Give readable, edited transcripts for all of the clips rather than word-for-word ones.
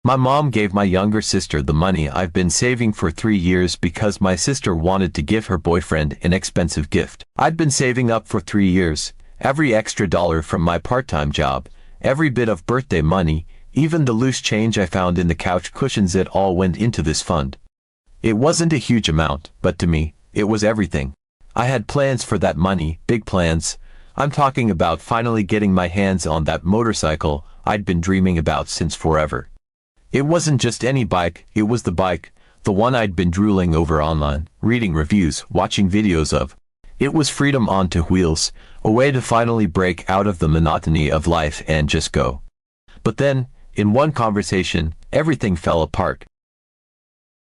My mom gave my younger sister the money I've been saving for 3 years because my sister wanted to give her boyfriend an expensive gift. I'd been saving up for 3 years, every extra dollar from my part-time job, every bit of birthday money, even the loose change I found in the couch cushions, it all went into this fund. It wasn't a huge amount, but to me, it was everything. I had plans for that money, big plans. I'm talking about finally getting my hands on that motorcycle I'd been dreaming about since forever. It wasn't just any bike, it was the bike, the one I'd been drooling over online, reading reviews, watching videos of. It was freedom onto wheels, a way to finally break out of the monotony of life and just go. But then, in one conversation, everything fell apart.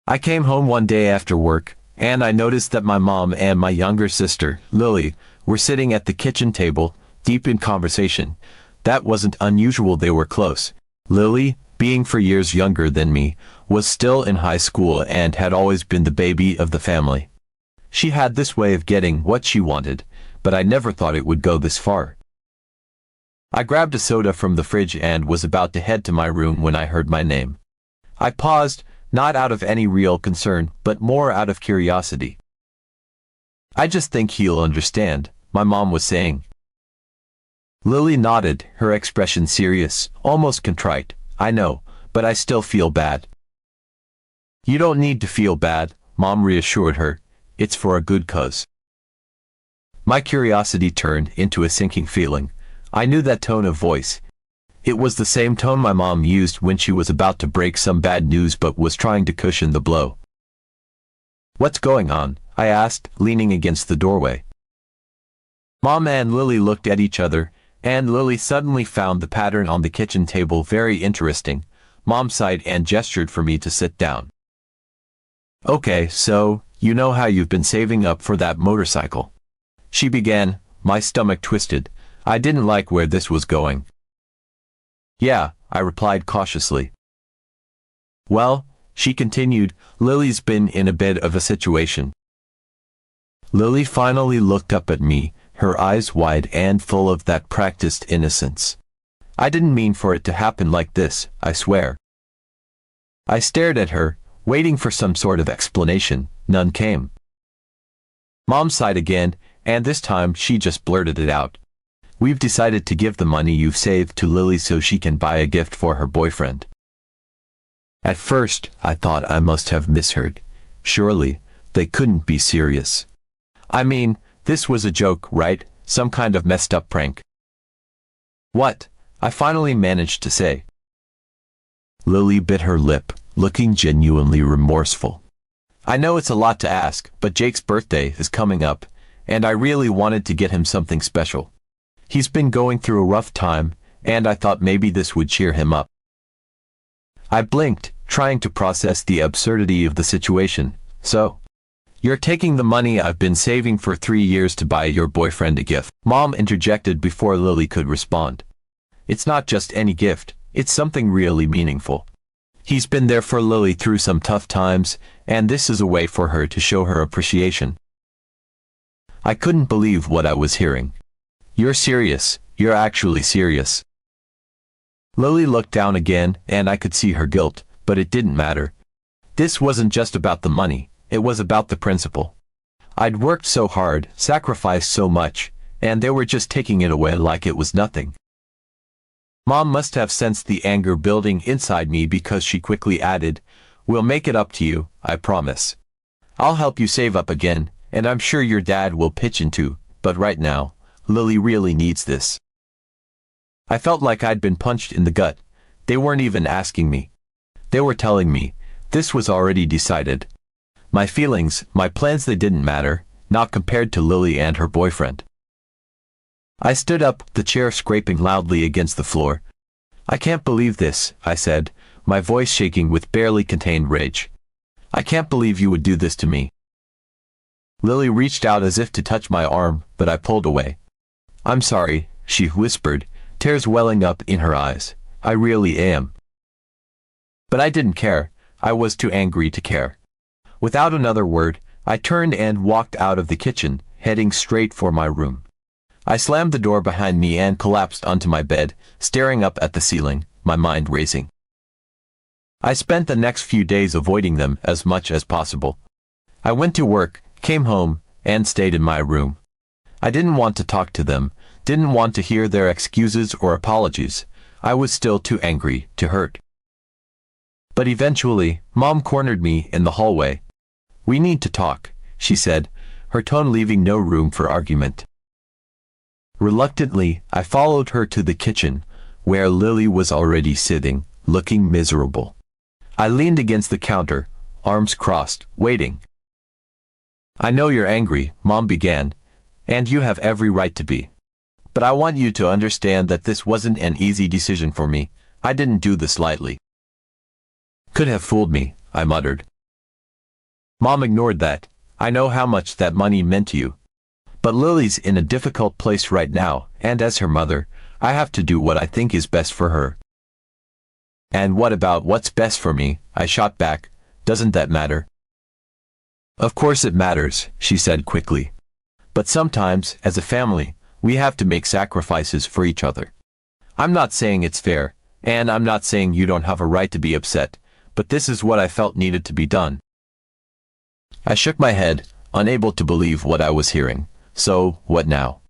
I came home one day after work, and I noticed that my mom and my younger sister, Lily, were sitting at the kitchen table, deep in conversation. That wasn't unusual, they were close. Lily, being 4 years younger than me, was still in high school and had always been the baby of the family. She had this way of getting what she wanted, but I never thought it would go this far. I grabbed a soda from the fridge and was about to head to my room when I heard my name. I paused, not out of any real concern, but more out of curiosity. "I just think he'll understand," my mom was saying. Lily nodded, her expression serious, almost contrite. "I know, but I still feel bad." "You don't need to feel bad," Mom reassured her. "It's for a good cause." My curiosity turned into a sinking feeling. I knew that tone of voice. It was the same tone my mom used when she was about to break some bad news but was trying to cushion the blow. "What's going on?" I asked, leaning against the doorway. Mom and Lily looked at each other, and Lily suddenly found the pattern on the kitchen table very interesting. Mom sighed and gestured for me to sit down. "Okay, so, you know how you've been saving up for that motorcycle?" she began. My stomach twisted. I didn't like where this was going. "Yeah," I replied cautiously. "Well," she continued, "Lily's been in a bit of a situation." Lily finally looked up at me, her eyes wide and full of that practiced innocence. "I didn't mean for it to happen like this, I swear." I stared at her, waiting for some sort of explanation. None came. Mom sighed again, and this time she just blurted it out. "We've decided to give the money you've saved to Lily so she can buy a gift for her boyfriend." At first, I thought I must have misheard. Surely, they couldn't be serious. I mean, this was a joke, right? Some kind of messed up prank. "What?" I finally managed to say. Lily bit her lip, looking genuinely remorseful. "I know it's a lot to ask, but Jake's birthday is coming up, and I really wanted to get him something special. He's been going through a rough time, and I thought maybe this would cheer him up." I blinked, trying to process the absurdity of the situation. "So, you're taking the money I've been saving for 3 years to buy your boyfriend a gift?" Mom interjected before Lily could respond. "It's not just any gift, it's something really meaningful. He's been there for Lily through some tough times, and this is a way for her to show her appreciation." I couldn't believe what I was hearing. "You're serious, you're actually serious." Lily looked down again, and I could see her guilt, but it didn't matter. This wasn't just about the money, it was about the principle. I'd worked so hard, sacrificed so much, and they were just taking it away like it was nothing. Mom must have sensed the anger building inside me because she quickly added, "We'll make it up to you, I promise. I'll help you save up again, and I'm sure your dad will pitch in too, but right now, Lily really needs this." I felt like I'd been punched in the gut. They weren't even asking me. They were telling me, this was already decided. My feelings, my plans, they didn't matter, not compared to Lily and her boyfriend. I stood up, the chair scraping loudly against the floor. "I can't believe this," I said, my voice shaking with barely contained rage. "I can't believe you would do this to me." Lily reached out as if to touch my arm, but I pulled away. "I'm sorry," she whispered, tears welling up in her eyes. "I really am." But I didn't care. I was too angry to care. Without another word, I turned and walked out of the kitchen, heading straight for my room. I slammed the door behind me and collapsed onto my bed, staring up at the ceiling, my mind racing. I spent the next few days avoiding them as much as possible. I went to work, came home, and stayed in my room. I didn't want to talk to them, didn't want to hear their excuses or apologies. I was still too angry to hurt. But eventually, Mom cornered me in the hallway. "We need to talk," she said, her tone leaving no room for argument. Reluctantly, I followed her to the kitchen, where Lily was already sitting, looking miserable. I leaned against the counter, arms crossed, waiting. "I know you're angry," Mom began, "and you have every right to be. But I want you to understand that this wasn't an easy decision for me. I didn't do this lightly." "Could have fooled me," I muttered. Mom ignored that. "I know how much that money meant to you. But Lily's in a difficult place right now, and as her mother, I have to do what I think is best for her." "And what about what's best for me?" I shot back. "Doesn't that matter?" "Of course it matters," she said quickly. "But sometimes, as a family, we have to make sacrifices for each other. I'm not saying it's fair, and I'm not saying you don't have a right to be upset, but this is what I felt needed to be done." I shook my head, unable to believe what I was hearing. "So, what now?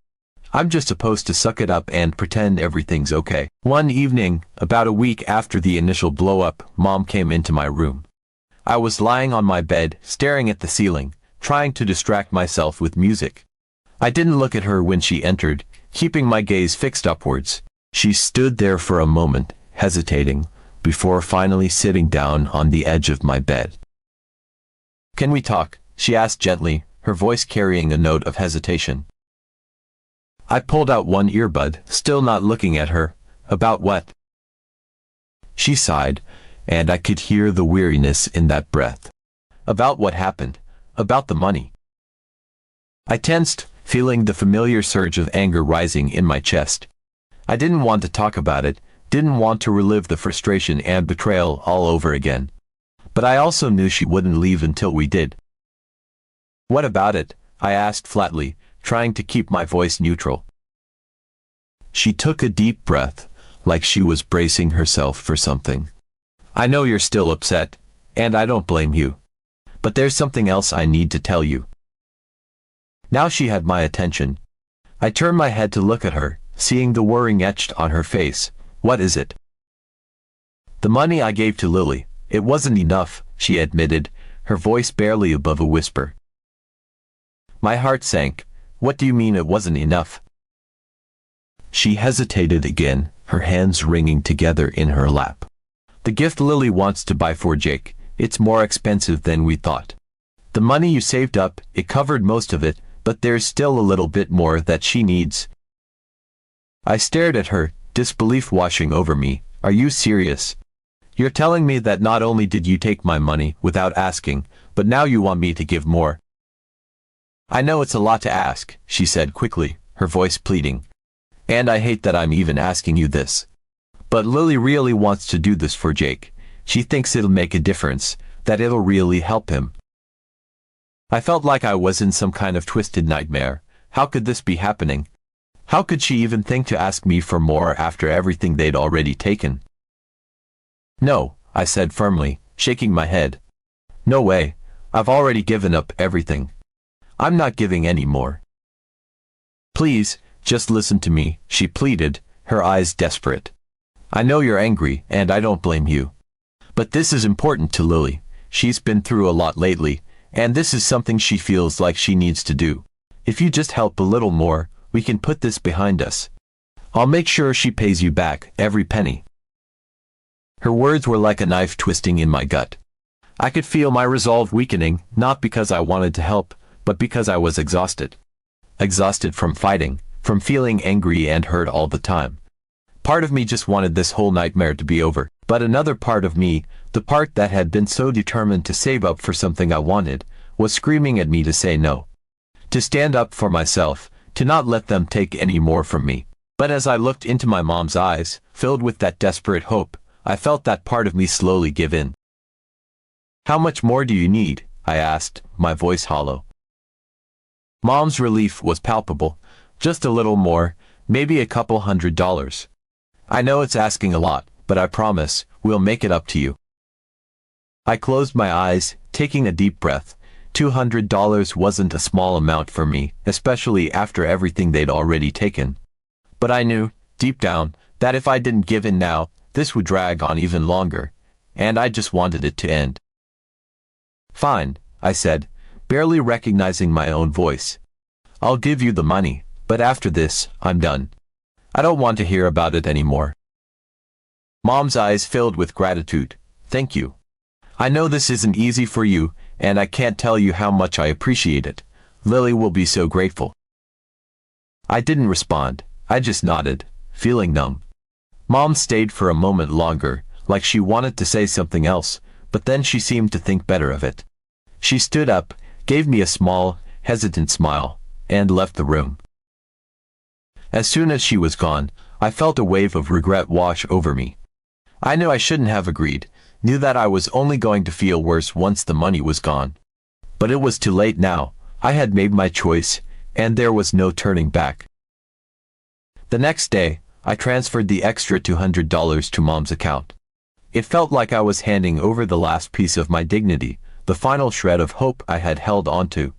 I'm just supposed to suck it up and pretend everything's okay." One evening, about a week after the initial blow-up, Mom came into my room. I was lying on my bed, staring at the ceiling, trying to distract myself with music. I didn't look at her when she entered, keeping my gaze fixed upwards. She stood there for a moment, hesitating, before finally sitting down on the edge of my bed. "Can we talk?" she asked gently, her voice carrying a note of hesitation. I pulled out one earbud, still not looking at her. "About what?" She sighed, and I could hear the weariness in that breath. "About what happened. About the money." I tensed, feeling the familiar surge of anger rising in my chest. I didn't want to talk about it, didn't want to relive the frustration and betrayal all over again. But I also knew she wouldn't leave until we did. "What about it?" I asked flatly, trying to keep my voice neutral. She took a deep breath, like she was bracing herself for something. "I know you're still upset, and I don't blame you. But there's something else I need to tell you." Now she had my attention. I turned my head to look at her, seeing the worry etched on her face. "What is it?" "The money I gave to Lily. It wasn't enough," she admitted, her voice barely above a whisper. My heart sank. "What do you mean it wasn't enough?" She hesitated again, her hands wringing together in her lap. "The gift Lily wants to buy for Jake, it's more expensive than we thought. The money you saved up, it covered most of it, but there's still a little bit more that she needs." I stared at her, disbelief washing over me. "Are you serious? You're telling me that not only did you take my money without asking, but now you want me to give more?" "I know it's a lot to ask," she said quickly, her voice pleading. "And I hate that I'm even asking you this. But Lily really wants to do this for Jake. She thinks it'll make a difference, that it'll really help him." I felt like I was in some kind of twisted nightmare. How could this be happening? How could she even think to ask me for more after everything they'd already taken? "No," I said firmly, shaking my head. "No way. I've already given up everything. I'm not giving any more." "Please, just listen to me," she pleaded, her eyes desperate. "I know you're angry, and I don't blame you. But this is important to Lily. She's been through a lot lately, and this is something she feels like she needs to do. If you just help a little more, we can put this behind us. I'll make sure she pays you back, every penny." Her words were like a knife twisting in my gut. I could feel my resolve weakening, not because I wanted to help, but because I was exhausted. Exhausted from fighting, from feeling angry and hurt all the time. Part of me just wanted this whole nightmare to be over, but another part of me, the part that had been so determined to save up for something I wanted, was screaming at me to say no. To stand up for myself, to not let them take any more from me. But as I looked into my mom's eyes, filled with that desperate hope, I felt that part of me slowly give in. "How much more do you need?" I asked, my voice hollow. Mom's relief was palpable. "Just a little more, maybe a couple $100. I know it's asking a lot, but I promise, we'll make it up to you." I closed my eyes, taking a deep breath. $200 wasn't a small amount for me, especially after everything they'd already taken. But I knew, deep down, that if I didn't give in now, this would drag on even longer, and I just wanted it to end. "Fine," I said, barely recognizing my own voice. "I'll give you the money, but after this, I'm done. I don't want to hear about it anymore." Mom's eyes filled with gratitude. "Thank you. I know this isn't easy for you, and I can't tell you how much I appreciate it. Lily will be so grateful." I didn't respond. I just nodded, feeling numb. Mom stayed for a moment longer, like she wanted to say something else, but then she seemed to think better of it. She stood up, gave me a small, hesitant smile, and left the room. As soon as she was gone, I felt a wave of regret wash over me. I knew I shouldn't have agreed, knew that I was only going to feel worse once the money was gone. But it was too late now. I had made my choice, and there was no turning back. The next day, I transferred the extra $200 to Mom's account. It felt like I was handing over the last piece of my dignity, the final shred of hope I had held onto.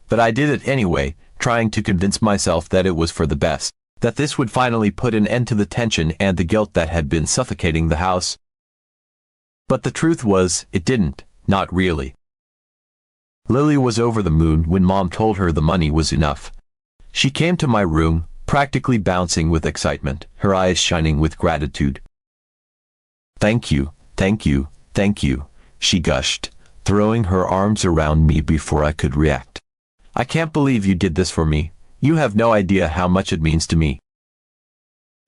But I did it anyway, trying to convince myself that it was for the best, that this would finally put an end to the tension and the guilt that had been suffocating the house. But the truth was, it didn't, not really. Lily was over the moon when Mom told her the money was enough. She came to my room, practically bouncing with excitement, her eyes shining with gratitude. "Thank you, thank you, thank you," she gushed, throwing her arms around me before I could react. "I can't believe you did this for me. You have no idea how much it means to me."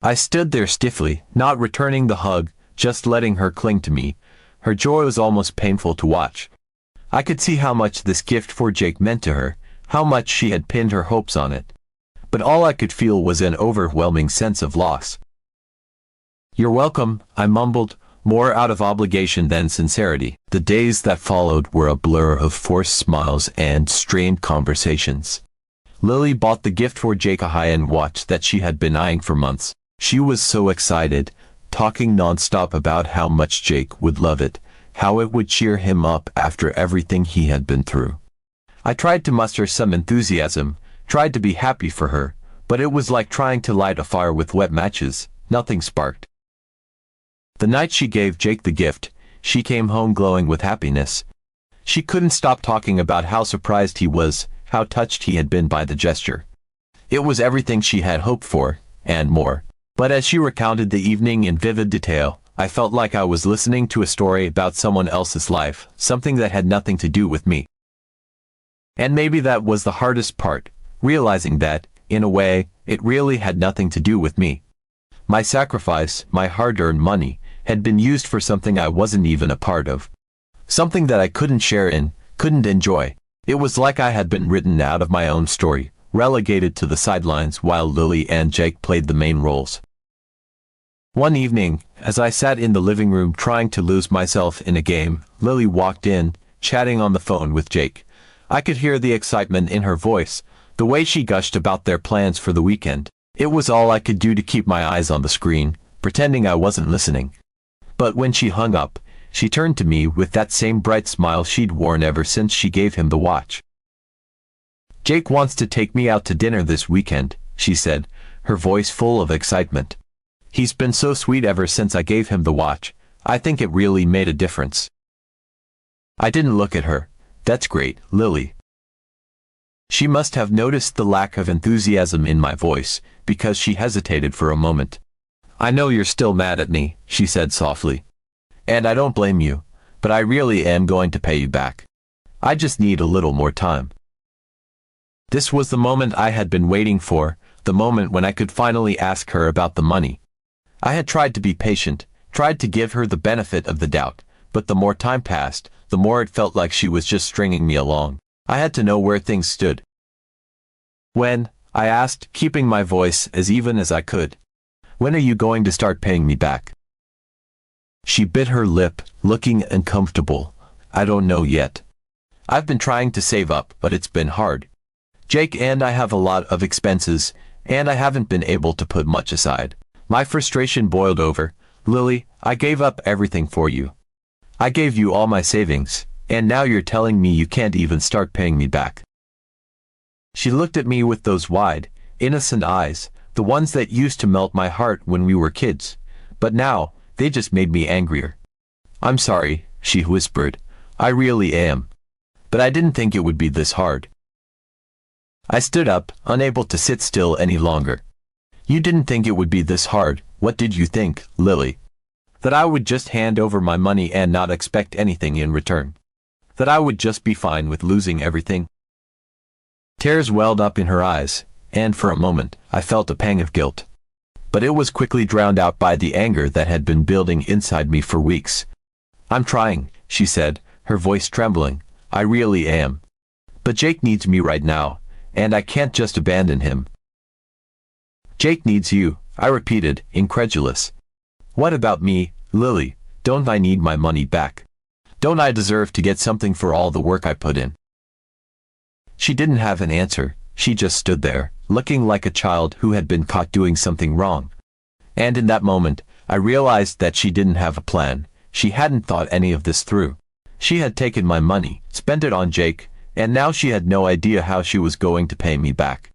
I stood there stiffly, not returning the hug, just letting her cling to me. Her joy was almost painful to watch. I could see how much this gift for Jake meant to her, how much she had pinned her hopes on it. But all I could feel was an overwhelming sense of loss. "You're welcome," I mumbled, more out of obligation than sincerity. The days that followed were a blur of forced smiles and strained conversations. Lily bought the gift for Jake, a high-end watch that she had been eyeing for months. She was so excited, talking nonstop about how much Jake would love it, how it would cheer him up after everything he had been through. I tried to muster some enthusiasm, tried to be happy for her, but it was like trying to light a fire with wet matches. Nothing sparked. The night she gave Jake the gift, she came home glowing with happiness. She couldn't stop talking about how surprised he was, how touched he had been by the gesture. It was everything she had hoped for, and more. But as she recounted the evening in vivid detail, I felt like I was listening to a story about someone else's life, something that had nothing to do with me. And maybe that was the hardest part, realizing that, in a way, it really had nothing to do with me. My sacrifice, my hard-earned money, had been used for something I wasn't even a part of. Something that I couldn't share in, couldn't enjoy. It was like I had been written out of my own story, relegated to the sidelines while Lily and Jake played the main roles. One evening, as I sat in the living room trying to lose myself in a game, Lily walked in, chatting on the phone with Jake. I could hear the excitement in her voice, the way she gushed about their plans for the weekend. It was all I could do to keep my eyes on the screen, pretending I wasn't listening. But when she hung up, she turned to me with that same bright smile she'd worn ever since she gave him the watch. "Jake wants to take me out to dinner this weekend," she said, her voice full of excitement. "He's been so sweet ever since I gave him the watch. I think it really made a difference." I didn't look at her. "That's great, Lily." She must have noticed the lack of enthusiasm in my voice, because she hesitated for a moment. "I know you're still mad at me," she said softly. "And I don't blame you, but I really am going to pay you back. I just need a little more time." This was the moment I had been waiting for, the moment when I could finally ask her about the money. I had tried to be patient, tried to give her the benefit of the doubt, but the more time passed, the more it felt like she was just stringing me along. I had to know where things stood. "When?" I asked, keeping my voice as even as I could. "When are you going to start paying me back?" She bit her lip, looking uncomfortable. "I don't know yet. I've been trying to save up, but it's been hard. Jake and I have a lot of expenses, and I haven't been able to put much aside." My frustration boiled over. "Lily, I gave up everything for you. I gave you all my savings, and now you're telling me you can't even start paying me back. She looked at me with those wide, innocent eyes, the ones that used to melt my heart when we were kids, but now, they just made me angrier. I'm sorry, she whispered. I really am. But I didn't think it would be this hard. I stood up, unable to sit still any longer. You didn't think it would be this hard. What did you think, Lily? That I would just hand over my money and not expect anything in return? That I would just be fine with losing everything? Tears welled up in her eyes, and for a moment, I felt a pang of guilt. But it was quickly drowned out by the anger that had been building inside me for weeks. I'm trying, she said, her voice trembling. I really am. But Jake needs me right now, and I can't just abandon him. Jake needs you, I repeated, incredulous. What about me, Lily? Don't I need my money back? Don't I deserve to get something for all the work I put in? She didn't have an answer. She just stood there, looking like a child who had been caught doing something wrong. And in that moment, I realized that she didn't have a plan. She hadn't thought any of this through. She had taken my money, spent it on Jake, and now she had no idea how she was going to pay me back.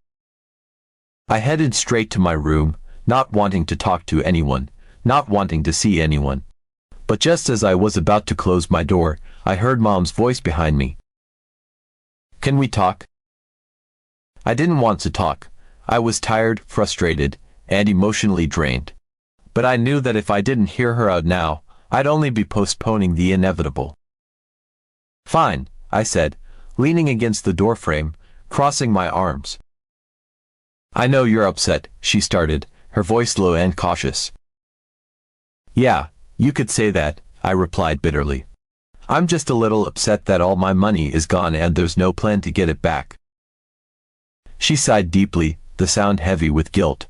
I headed straight to my room, not wanting to talk to anyone, not wanting to see anyone. But just as I was about to close my door, I heard Mom's voice behind me. Can we talk? I didn't want to talk. I was tired, frustrated, and emotionally drained. But I knew that if I didn't hear her out now, I'd only be postponing the inevitable. Fine, I said, leaning against the doorframe, crossing my arms. I know you're upset, she started, her voice low and cautious. Yeah, you could say that, I replied bitterly. I'm just a little upset that all my money is gone and there's no plan to get it back. She sighed deeply, the sound heavy with guilt.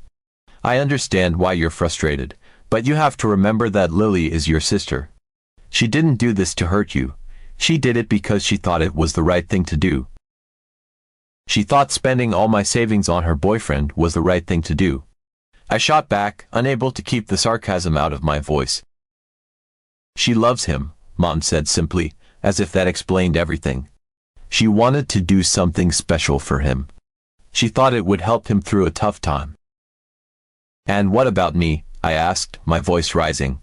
I understand why you're frustrated, but you have to remember that Lily is your sister. She didn't do this to hurt you. She did it because she thought it was the right thing to do. She thought spending all my savings on her boyfriend was the right thing to do. I shot back, unable to keep the sarcasm out of my voice. She loves him, Mom said simply, as if that explained everything. She wanted to do something special for him. She thought it would help him through a tough time. And what about me? I asked, my voice rising.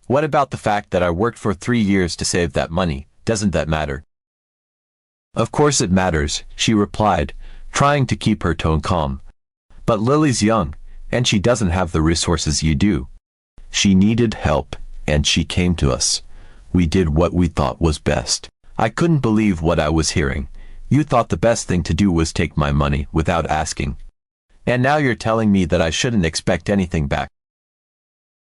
What about the fact that I worked for 3 years to save that money? Doesn't that matter? Of course it matters, she replied, trying to keep her tone calm. But Lily's young, and she doesn't have the resources you do. She needed help, and she came to us. We did what we thought was best. I couldn't believe what I was hearing. You thought the best thing to do was take my money without asking. And now you're telling me that I shouldn't expect anything back.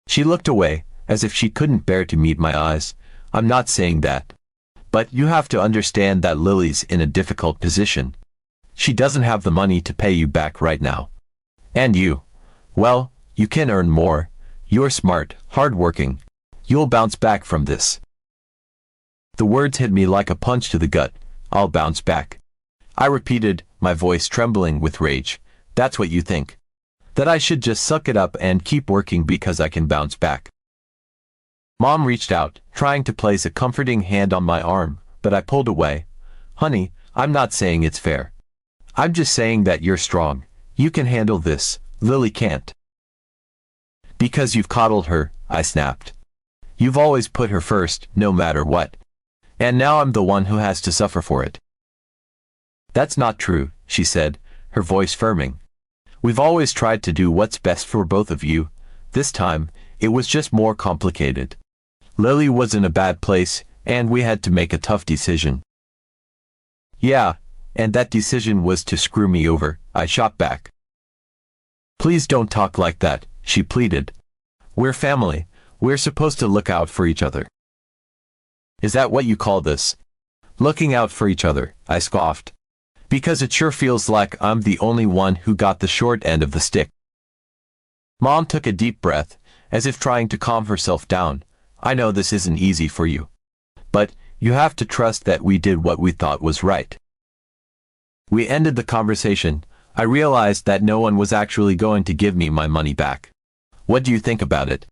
She looked away, as if she couldn't bear to meet my eyes. I'm not saying that. But you have to understand that Lily's in a difficult position. She doesn't have the money to pay you back right now. And you, well, you can earn more. You're smart, hardworking. You'll bounce back from this. The words hit me like a punch to the gut. I'll bounce back. I repeated, my voice trembling with rage. That's what you think. That I should just suck it up and keep working because I can bounce back. Mom reached out, trying to place a comforting hand on my arm, but I pulled away. Honey, I'm not saying it's fair. I'm just saying that you're strong. You can handle this. Lily can't. Because you've coddled her, I snapped. You've always put her first, no matter what. And now I'm the one who has to suffer for it. That's not true, she said, her voice firming. We've always tried to do what's best for both of you. This time, it was just more complicated. Lily was in a bad place, and we had to make a tough decision. Yeah, and that decision was to screw me over, I shot back. Please don't talk like that, she pleaded. We're family. We're supposed to look out for each other. Is that what you call this? Looking out for each other, I scoffed. Because it sure feels like I'm the only one who got the short end of the stick. Mom took a deep breath, as if trying to calm herself down. I know this isn't easy for you. But, you have to trust that we did what we thought was right. We ended the conversation. I realized that no one was actually going to give me my money back. What do you think about it?